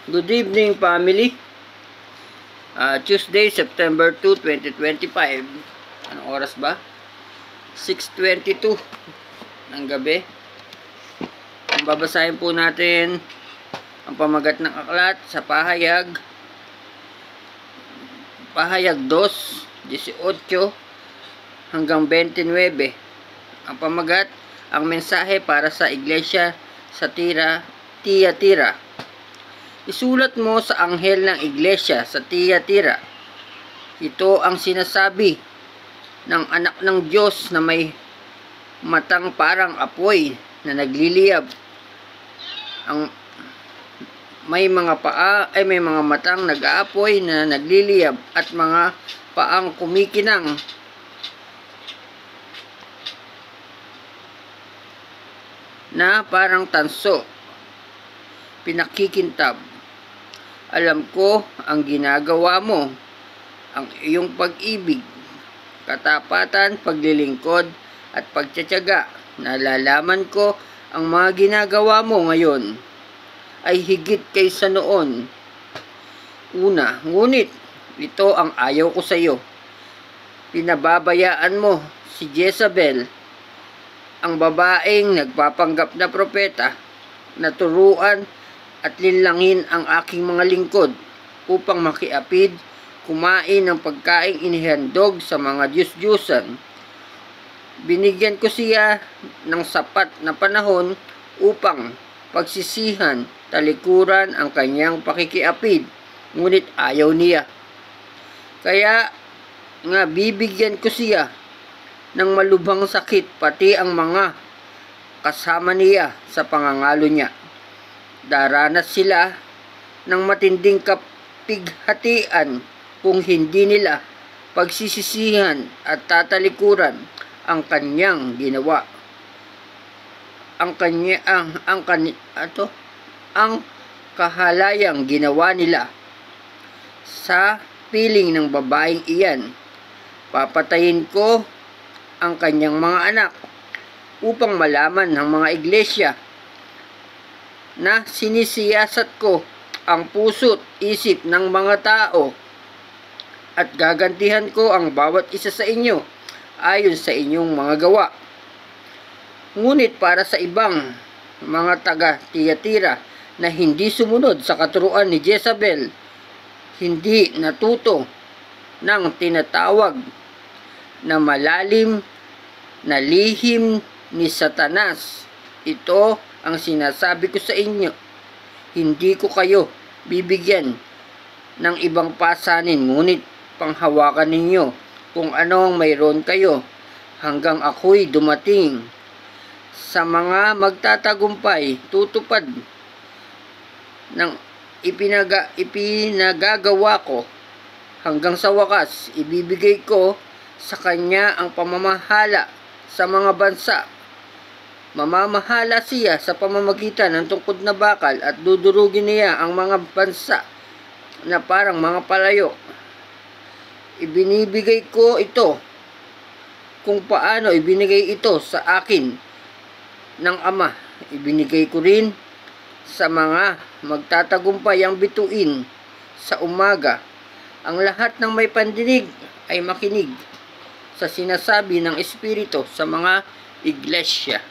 Good evening, family. Tuesday, September 2, 2025. Anong oras ba? 6:22 ng gabi. Ang babasahin po natin ang pamagat ng aklat sa Pahayag 2:18 hanggang 29. Ang pamagat, ang mensahe para sa iglesia sa Thyatira. Isulat mo sa anghel ng iglesia sa Thyatira. Ito ang sinasabi ng anak ng Diyos na may matang parang apoy na nagliliyab. May mga matang nag-aapoy na nagliliyab at mga paang kumikinang. Na parang tanso, pinakikintab. Alam ko ang ginagawa mo, ang iyong pag-ibig, katapatan, paglilingkod, at pagtitiyaga. Nalalaman ko ang mga ginagawa mo ngayon ay higit kaysa noon. Ngunit ito ang ayaw ko sa iyo. Pinababayaan mo si Jezabel, ang babaeng nagpapanggap na propeta, na turuan at linlangin ang aking mga lingkod upang makiapid, kumain ng pagkaing inihandog sa mga Diyos-Diyusan. Binigyan ko siya ng sapat na panahon upang pagsisihan, talikuran ang kanyang pakikiapid, ngunit ayaw niya. Kaya nga bibigyan ko siya ng malubhang sakit, pati ang mga kasama niya sa pangangalo niya. Daranas sila ng matinding kapighatian kung hindi nila pagsisisihan at tatalikuran ang kanyang ginawa. Ang kahalayang ginawa nila sa piling ng babaeng iyan. Papatayin ko ang kanyang mga anak upang malaman ng mga iglesia na sinisiyasat ko ang puso't isip ng mga tao at gagantihan ko ang bawat isa sa inyo ayon sa inyong mga gawa. Ngunit para sa ibang mga taga-Thyatira na hindi sumunod sa katuruan ni Jezabel, hindi natuto ng tinatawag na malalim na lihim ni Satanas, ito ang sinasabi ko sa inyo, hindi ko kayo bibigyan ng ibang pasanin, ngunit panghawakan ninyo kung ano ang mayroon kayo hanggang ako'y dumating. Sa mga magtatagumpay, tutupad ng ipinagagawa ko. Hanggang sa wakas, ibibigay ko sa kanya ang pamamahala sa mga bansa. Mamamahala siya sa pamamagitan ng tungkod na bakal at dudurugin niya ang mga bansa na parang mga palayo. Ibinibigay ko ito kung paano ibinigay ito sa akin ng Ama. Ibinigay ko rin sa mga magtatagumpay ang bituin sa umaga. Ang lahat ng may pandinig ay makinig sa sinasabi ng Espiritu sa mga iglesia.